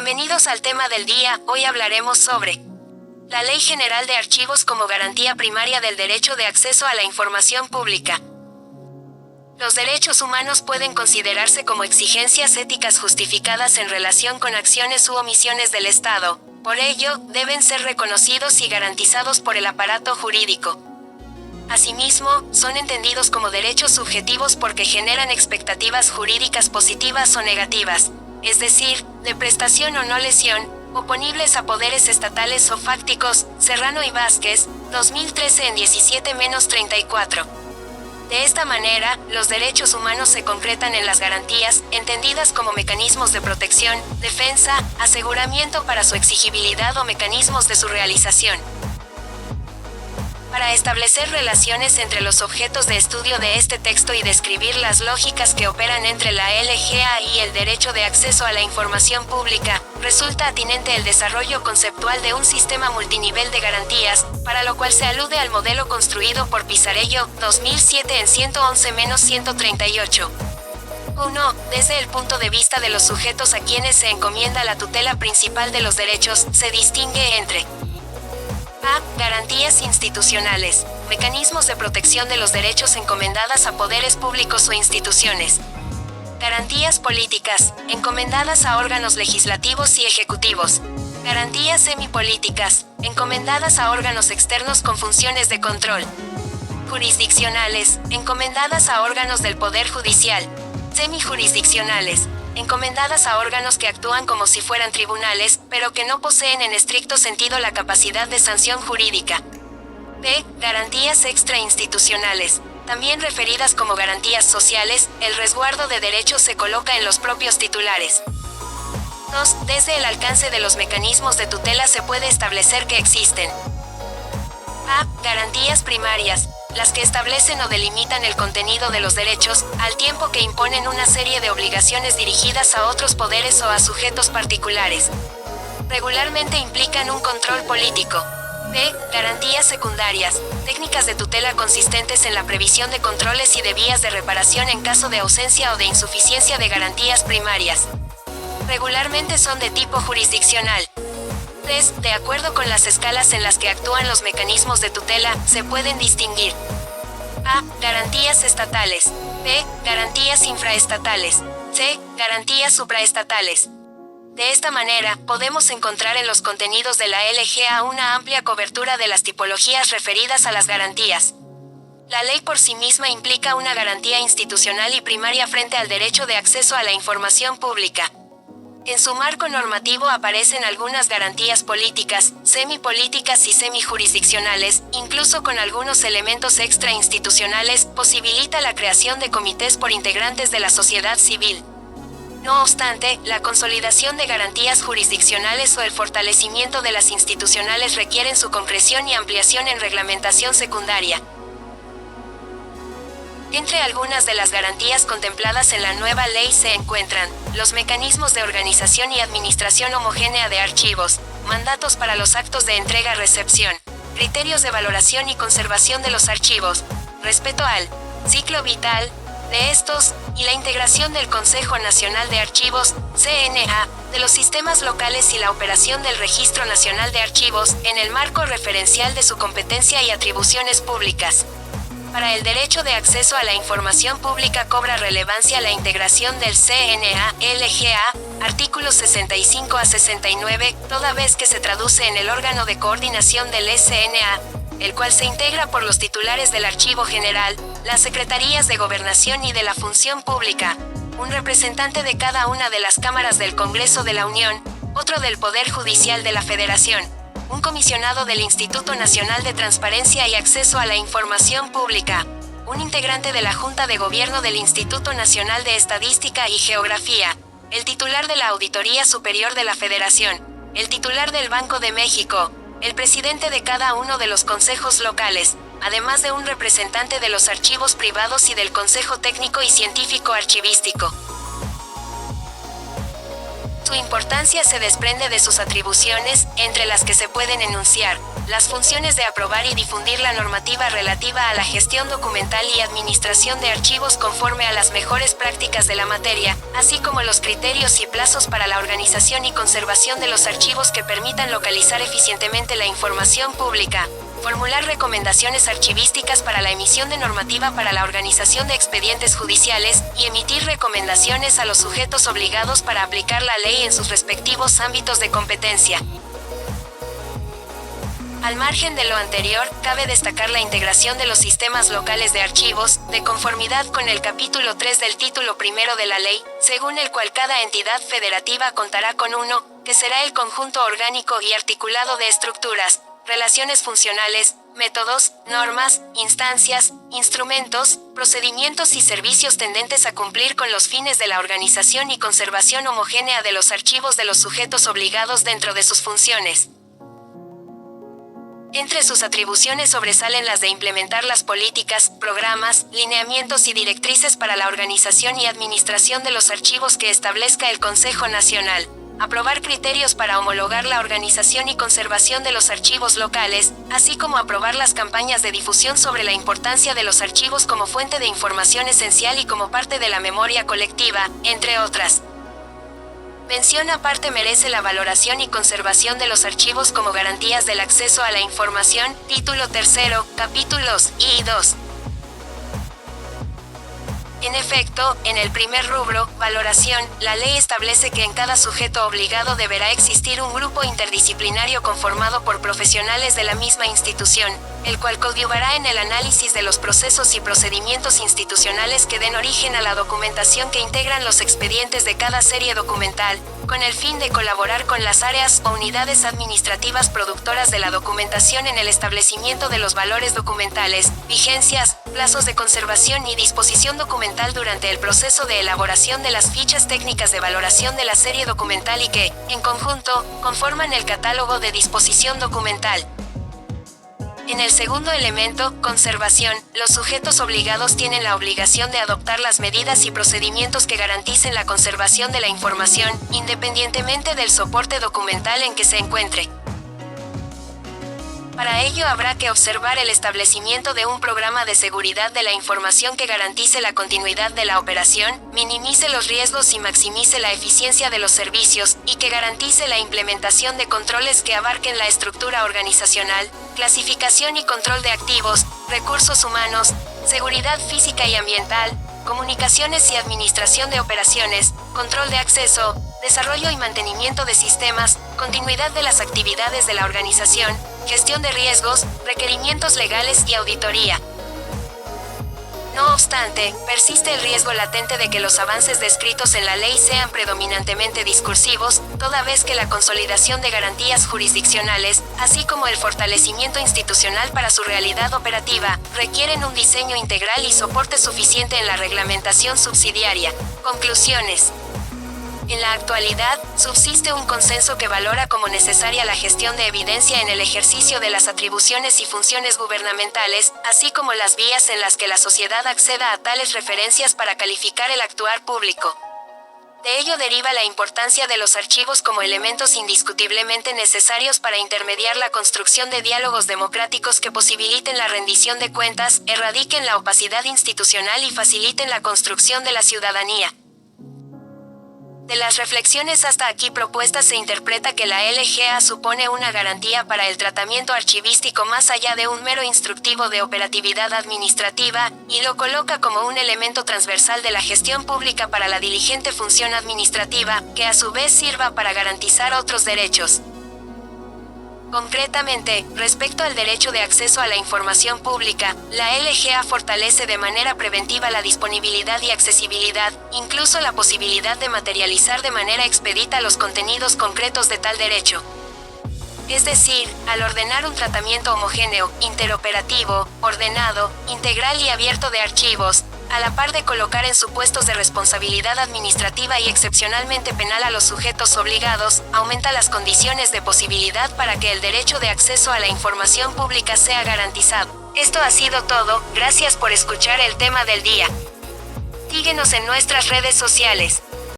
Bienvenidos al tema del día. Hoy hablaremos sobre la Ley General de Archivos como garantía primaria del derecho de acceso a la información pública. Los derechos humanos pueden considerarse como exigencias éticas justificadas en relación con acciones u omisiones del Estado. Por ello, deben ser reconocidos y garantizados por el aparato jurídico. Asimismo, son entendidos como derechos subjetivos porque generan expectativas jurídicas positivas o negativas, es decir, de prestación o no lesión, oponibles a poderes estatales o fácticos. Serrano y Vázquez, 2013 en 17-34. De esta manera, los derechos humanos se concretan en las garantías, entendidas como mecanismos de protección, defensa, aseguramiento para su exigibilidad o mecanismos de su realización. Para establecer relaciones entre los objetos de estudio de este texto y describir las lógicas que operan entre la LGA y el derecho de acceso a la información pública, resulta atinente el desarrollo conceptual de un sistema multinivel de garantías, para lo cual se alude al modelo construido por Pisarello, 2007 en 111-138. 1. Desde el punto de vista de los sujetos a quienes se encomienda la tutela principal de los derechos, se distingue entre A. Garantías institucionales, mecanismos de protección de los derechos encomendadas a poderes públicos o instituciones. Garantías políticas, encomendadas a órganos legislativos y ejecutivos. Garantías semipolíticas, encomendadas a órganos externos con funciones de control. Jurisdiccionales, encomendadas a órganos del Poder Judicial. Semijurisdiccionales, encomendadas a órganos que actúan como si fueran tribunales, pero que no poseen en estricto sentido la capacidad de sanción jurídica. B. Garantías extrainstitucionales, también referidas como garantías sociales. El resguardo de derechos se coloca en los propios titulares. 2. Desde el alcance de los mecanismos de tutela se puede establecer que existen A. Garantías primarias, las que establecen o delimitan el contenido de los derechos, al tiempo que imponen una serie de obligaciones dirigidas a otros poderes o a sujetos particulares. Regularmente implican un control político. B. Garantías secundarias, técnicas de tutela consistentes en la previsión de controles y de vías de reparación en caso de ausencia o de insuficiencia de garantías primarias. Regularmente son de tipo jurisdiccional. 3. De acuerdo con las escalas en las que actúan los mecanismos de tutela, se pueden distinguir A. Garantías estatales. B. Garantías infraestatales. C. Garantías supraestatales. De esta manera, podemos encontrar en los contenidos de la LGA una amplia cobertura de las tipologías referidas a las garantías. La ley por sí misma implica una garantía institucional y primaria frente al derecho de acceso a la información pública. En su marco normativo aparecen algunas garantías políticas, semipolíticas y semijurisdiccionales, incluso con algunos elementos extrainstitucionales. Posibilita la creación de comités por integrantes de la sociedad civil. No obstante, la consolidación de garantías jurisdiccionales o el fortalecimiento de las institucionales requieren su concreción y ampliación en reglamentación secundaria. Entre algunas de las garantías contempladas en la nueva ley se encuentran los mecanismos de organización y administración homogénea de archivos, mandatos para los actos de entrega-recepción, criterios de valoración y conservación de los archivos, respeto al ciclo vital de estos, y la integración del Consejo Nacional de Archivos, CNA, de los sistemas locales y la operación del Registro Nacional de Archivos, en el marco referencial de su competencia y atribuciones públicas. Para el derecho de acceso a la información pública cobra relevancia la integración del CNA-LGA, artículos 65 a 69, toda vez que se traduce en el órgano de coordinación del SNA, el cual se integra por los titulares del Archivo General, las Secretarías de Gobernación y de la Función Pública, un representante de cada una de las cámaras del Congreso de la Unión, otro del Poder Judicial de la Federación, un comisionado del Instituto Nacional de Transparencia y Acceso a la Información Pública, un integrante de la Junta de Gobierno del Instituto Nacional de Estadística y Geografía, el titular de la Auditoría Superior de la Federación, el titular del Banco de México, el presidente de cada uno de los consejos locales, además de un representante de los archivos privados y del Consejo Técnico y Científico Archivístico. Su importancia se desprende de sus atribuciones, entre las que se pueden enunciar las funciones de aprobar y difundir la normativa relativa a la gestión documental y administración de archivos conforme a las mejores prácticas de la materia, así como los criterios y plazos para la organización y conservación de los archivos que permitan localizar eficientemente la información pública. Formular recomendaciones archivísticas para la emisión de normativa para la organización de expedientes judiciales, y emitir recomendaciones a los sujetos obligados para aplicar la ley en sus respectivos ámbitos de competencia. Al margen de lo anterior, cabe destacar la integración de los sistemas locales de archivos, de conformidad con el capítulo 3 del título primero de la ley, según el cual cada entidad federativa contará con uno, que será el conjunto orgánico y articulado de estructuras, relaciones funcionales, métodos, normas, instancias, instrumentos, procedimientos y servicios tendentes a cumplir con los fines de la organización y conservación homogénea de los archivos de los sujetos obligados dentro de sus funciones. Entre sus atribuciones sobresalen las de implementar las políticas, programas, lineamientos y directrices para la organización y administración de los archivos que establezca el Consejo Nacional. Aprobar criterios para homologar la organización y conservación de los archivos locales, así como aprobar las campañas de difusión sobre la importancia de los archivos como fuente de información esencial y como parte de la memoria colectiva, entre otras. Mención aparte merece la valoración y conservación de los archivos como garantías del acceso a la información, título 3, capítulos I y 2. En efecto, en el primer rubro, valoración, la ley establece que en cada sujeto obligado deberá existir un grupo interdisciplinario conformado por profesionales de la misma institución, el cual coadyuvará en el análisis de los procesos y procedimientos institucionales que den origen a la documentación que integran los expedientes de cada serie documental, con el fin de colaborar con las áreas o unidades administrativas productoras de la documentación en el establecimiento de los valores documentales, vigencias, plazos de conservación y disposición documental durante el proceso de elaboración de las fichas técnicas de valoración de la serie documental y que, en conjunto, conforman el catálogo de disposición documental. En el segundo elemento, conservación, los sujetos obligados tienen la obligación de adoptar las medidas y procedimientos que garanticen la conservación de la información, independientemente del soporte documental en que se encuentre. Para ello habrá que observar el establecimiento de un programa de seguridad de la información que garantice la continuidad de la operación, minimice los riesgos y maximice la eficiencia de los servicios, y que garantice la implementación de controles que abarquen la estructura organizacional, clasificación y control de activos, recursos humanos, seguridad física y ambiental, comunicaciones y administración de operaciones, control de acceso, desarrollo y mantenimiento de sistemas, continuidad de las actividades de la organización, gestión de riesgos, requerimientos legales y auditoría. No obstante, persiste el riesgo latente de que los avances descritos en la ley sean predominantemente discursivos, toda vez que la consolidación de garantías jurisdiccionales, así como el fortalecimiento institucional para su realidad operativa, requieren un diseño integral y soporte suficiente en la reglamentación subsidiaria. Conclusiones. En la actualidad, subsiste un consenso que valora como necesaria la gestión de evidencia en el ejercicio de las atribuciones y funciones gubernamentales, así como las vías en las que la sociedad acceda a tales referencias para calificar el actuar público. De ello deriva la importancia de los archivos como elementos indiscutiblemente necesarios para intermediar la construcción de diálogos democráticos que posibiliten la rendición de cuentas, erradiquen la opacidad institucional y faciliten la construcción de la ciudadanía. De las reflexiones hasta aquí propuestas se interpreta que la LGA supone una garantía para el tratamiento archivístico más allá de un mero instructivo de operatividad administrativa, y lo coloca como un elemento transversal de la gestión pública para la diligente función administrativa, que a su vez sirva para garantizar otros derechos. Concretamente, respecto al derecho de acceso a la información pública, la LGA fortalece de manera preventiva la disponibilidad y accesibilidad, incluso la posibilidad de materializar de manera expedita los contenidos concretos de tal derecho. Es decir, al ordenar un tratamiento homogéneo, interoperativo, ordenado, integral y abierto de archivos, a la par de colocar en supuestos de responsabilidad administrativa y excepcionalmente penal a los sujetos obligados, aumenta las condiciones de posibilidad para que el derecho de acceso a la información pública sea garantizado. Esto ha sido todo, gracias por escuchar el tema del día. Síguenos en nuestras redes sociales.